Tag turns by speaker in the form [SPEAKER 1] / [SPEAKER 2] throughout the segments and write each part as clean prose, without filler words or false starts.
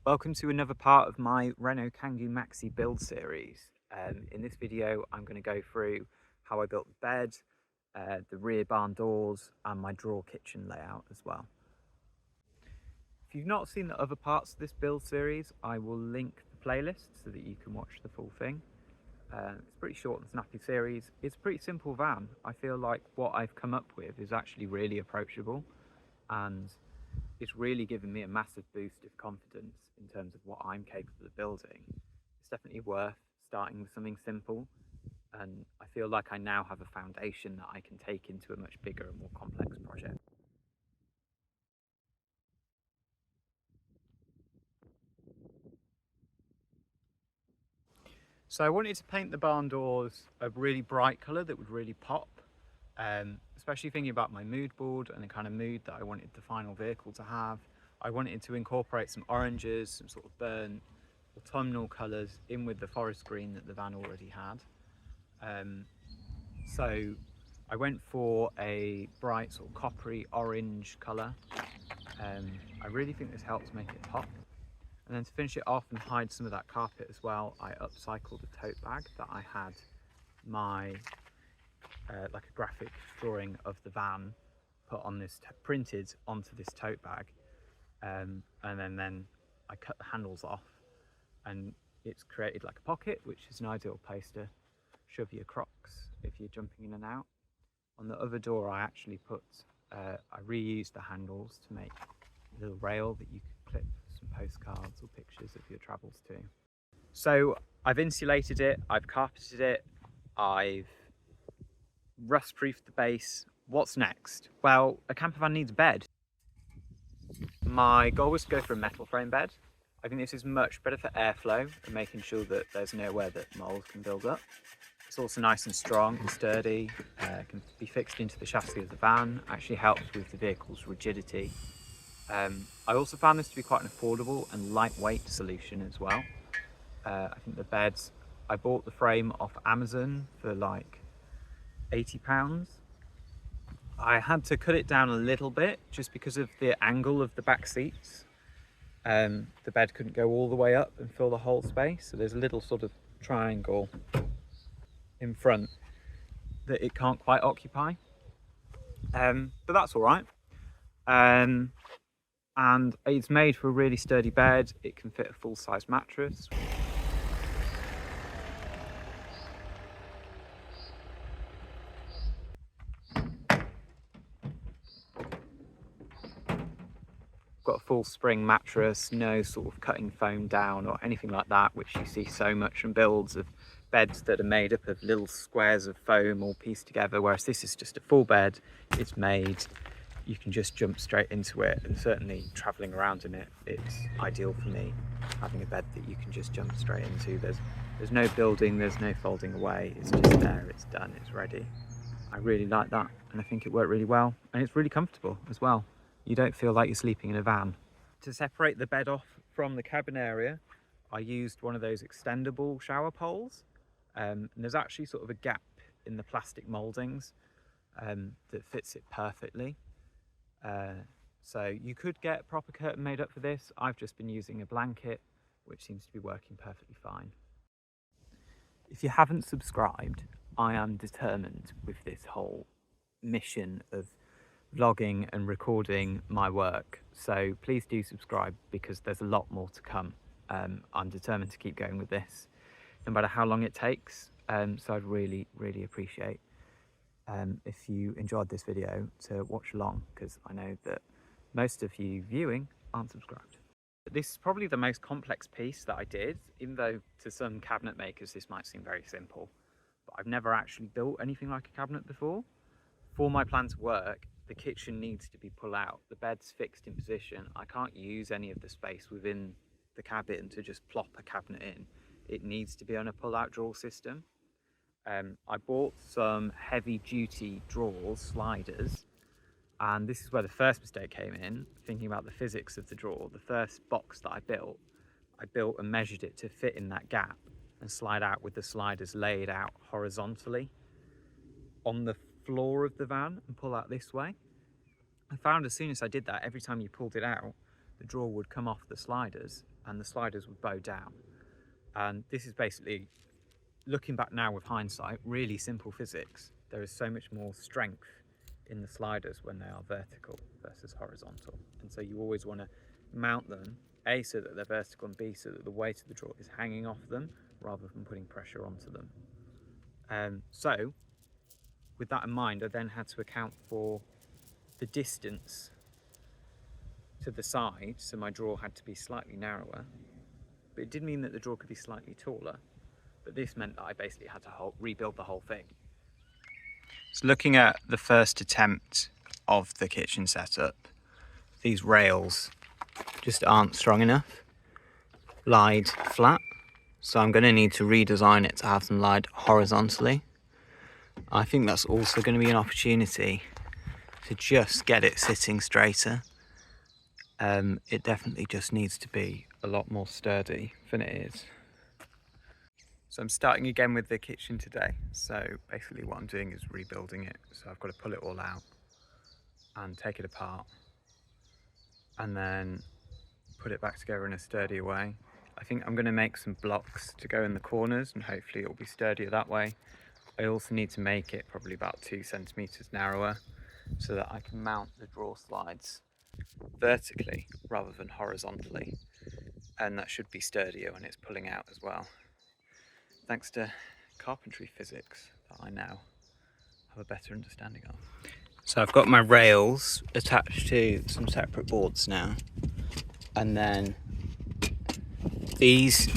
[SPEAKER 1] Welcome to another part of my Renault Kangoo Maxi build series. In this video I'm going to go through how I built the bed, the rear barn doors and my drawer kitchen layout as well. If you've not seen the other parts of this build series, I will link the playlist so that you can watch the full thing. It's a pretty short and snappy series. It's a pretty simple van. I feel like what I've come up with is actually really approachable, and it's really given me a massive boost of confidence in terms of what I'm capable of building. It's definitely worth starting with something simple, and I feel like I now have a foundation that I can take into a much bigger and more complex project. So I wanted to paint the barn doors a really bright colour that would really pop, especially thinking about my mood board and the kind of mood that I wanted the final vehicle to have. I wanted to incorporate some oranges, some sort of burnt autumnal colours in with the forest green that the van already had. So I went for a bright sort of coppery orange colour. I really think this helps make it pop. And then to finish it off and hide some of that carpet as well, I upcycled a tote bag that I had my like a graphic drawing of the van put on this, printed onto this tote bag, and then I cut the handles off, and it's created like a pocket, which is an ideal place to shove your Crocs if you're jumping in and out. On the other door I actually put, I reused the handles to make a little rail that you could clip some postcards or pictures of your travels to. So I've insulated it, I've carpeted it, I've rust-proofed the base. What's next? Well, a campervan needs a bed. My goal was to go for a metal frame bed. I think this is much better for airflow and making sure that there's nowhere that mold can build up. It's also nice and strong and sturdy, can be fixed into the chassis of the van, actually helps with the vehicle's rigidity. I also found this to be quite an affordable and lightweight solution as well. I think the beds, I bought the frame off Amazon for like £80. I had to cut it down a little bit just because of the angle of the back seats. The bed couldn't go all the way up and fill the whole space, so there's a little sort of triangle in front that it can't quite occupy, but that's all right. And it's made for a really sturdy bed. It can fit a full-size mattress. Got a full spring mattress, no sort of cutting foam down or anything like that, which you see so much in builds of beds that are made up of little squares of foam all pieced together, whereas this is just a full bed. It's made, you can just jump straight into it, and certainly traveling around in it, it's ideal for me, having a bed that you can just jump straight into. There's no building, there's no folding away, it's just there, it's done, it's ready. I really like that, and I think it worked really well, and it's really comfortable as well. You don't feel like you're sleeping in a van. To separate the bed off from the cabin area, I used one of those extendable shower poles, and there's actually sort of a gap in the plastic mouldings that fits it perfectly. So you could get a proper curtain made up for this. I've just been using a blanket, which seems to be working perfectly fine. If you haven't subscribed, I am determined with this whole mission of vlogging and recording my work, so please do subscribe because there's a lot more to come. I'm determined to keep going with this no matter how long it takes, so I'd really appreciate if you enjoyed this video to watch along, because I know that most of you viewing aren't subscribed. This is probably the most complex piece that I did, even though to some cabinet makers this might seem very simple, but I've never actually built anything like a cabinet before. For my plan to work, the kitchen needs to be pulled out. The bed's fixed in position. I can't use any of the space within the cabin to just plop a cabinet in. It needs to be on a pull-out drawer system. I bought some heavy-duty drawers, sliders, and this is where the first mistake came in, thinking about the physics of the drawer. The first box that I built and measured it to fit in that gap and slide out with the sliders laid out horizontally on the floor of the van and pull out this way. I found as soon as I did that, every time you pulled it out, the drawer would come off the sliders and the sliders would bow down. And this is basically, looking back now with hindsight, really simple physics. There is so much more strength in the sliders when they are vertical versus horizontal. And so you always want to mount them, A, so that they're vertical, and B, so that the weight of the drawer is hanging off them rather than putting pressure onto them. So with that in mind, I then had to account for the distance to the side, so my drawer had to be slightly narrower, but it did mean that the drawer could be slightly taller. But this meant that I basically had to rebuild the whole thing. So looking at the first attempt of the kitchen setup, these rails just aren't strong enough, lied flat, so I'm going to need to redesign it to have them lied horizontally. I think that's also going to be an opportunity to just get it sitting straighter. It definitely just needs to be a lot more sturdy than it is. So I'm starting again with the kitchen today. So basically what I'm doing is rebuilding it. So I've got to pull it all out and take it apart and then put it back together in a sturdier way. I think I'm going to make some blocks to go in the corners and hopefully it'll be sturdier that way. I also need to make it probably about 2 centimeters narrower so that I can mount the drawer slides vertically rather than horizontally, and that should be sturdier when it's pulling out as well, thanks to carpentry physics that I now have a better understanding of. So I've got my rails attached to some separate boards now, and then these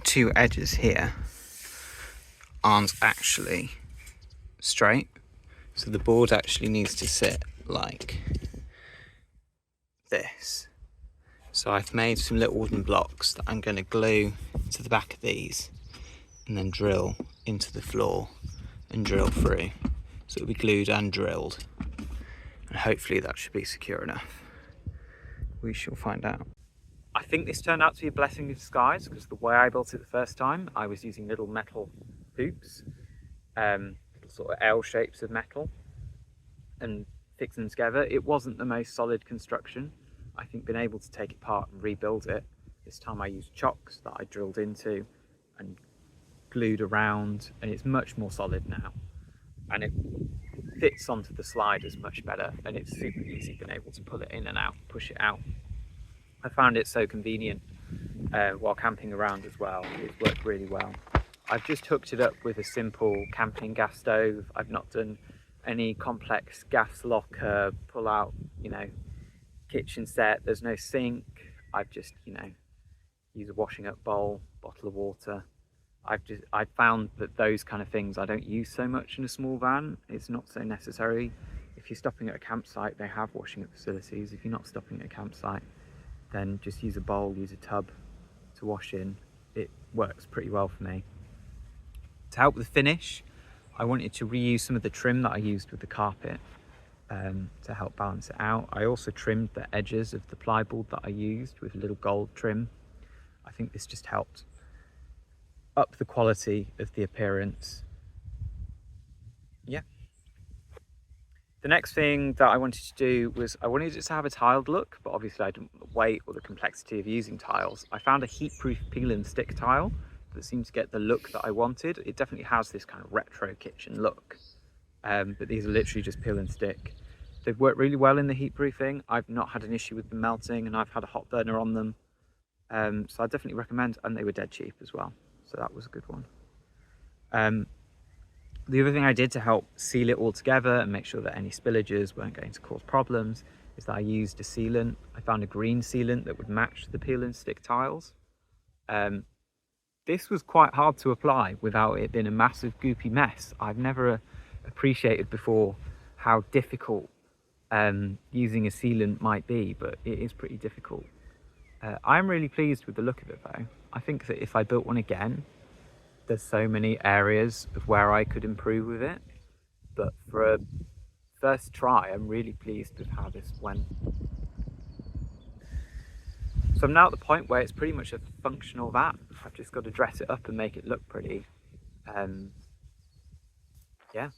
[SPEAKER 1] two edges here aren't actually straight, so the board actually needs to sit like this. So I've made some little wooden blocks that I'm going to glue to the back of these and then drill into the floor and drill through, so it'll be glued and drilled, and hopefully that should be secure enough. We shall find out. I think this turned out to be a blessing in disguise, because the way I built it the first time, I was using little metal hoops, sort of L shapes of metal, and fixing them together. It wasn't the most solid construction. I think being able to take it apart and rebuild it, this time I used chocks that I drilled into and glued around, and it's much more solid now. And it fits onto the sliders much better, and it's super easy being able to pull it in and out, push it out. I found it so convenient while camping around as well. It's worked really well. I've just hooked it up with a simple camping gas stove. I've not done any complex gas locker, pull out, kitchen set. There's no sink. I've just, use a washing up bowl, bottle of water. I found that those kind of things I don't use so much in a small van. It's not so necessary. If you're stopping at a campsite, they have washing up facilities. If you're not stopping at a campsite, then just use a bowl, use a tub to wash in. It works pretty well for me. To help with the finish, I wanted to reuse some of the trim that I used with the carpet to help balance it out. I also trimmed the edges of the plyboard that I used with a little gold trim. I think this just helped up the quality of the appearance. Yeah. The next thing that I wanted to do was I wanted it to have a tiled look, but obviously I didn't want the weight or the complexity of using tiles. I found a heat-proof peel and stick tile that seemed to get the look that I wanted. It definitely has this kind of retro kitchen look, but these are literally just peel and stick. They've worked really well in the heat proofing. I've not had an issue with them melting, and I've had a hot burner on them. So I definitely recommend, and they were dead cheap as well. So that was a good one. The other thing I did to help seal it all together and make sure that any spillages weren't going to cause problems is that I used a sealant. I found a green sealant that would match the peel and stick tiles. This was quite hard to apply without it being a massive goopy mess. I've never appreciated before how difficult using a sealant might be, but it is pretty difficult. I'm really pleased with the look of it though. I think that if I built one again, there's so many areas of where I could improve with it, but for a first try, I'm really pleased with how this went. So I'm now at the point where it's pretty much a functional vat. I've just got to dress it up and make it look pretty. Yeah.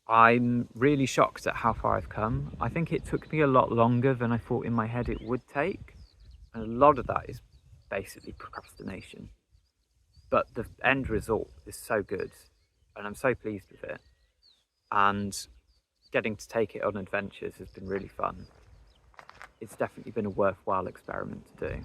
[SPEAKER 1] I'm really shocked at how far I've come. I think it took me a lot longer than I thought in my head it would take. And a lot of that is basically procrastination. But the end result is so good and I'm so pleased with it. And getting to take it on adventures has been really fun. It's definitely been a worthwhile experiment to do.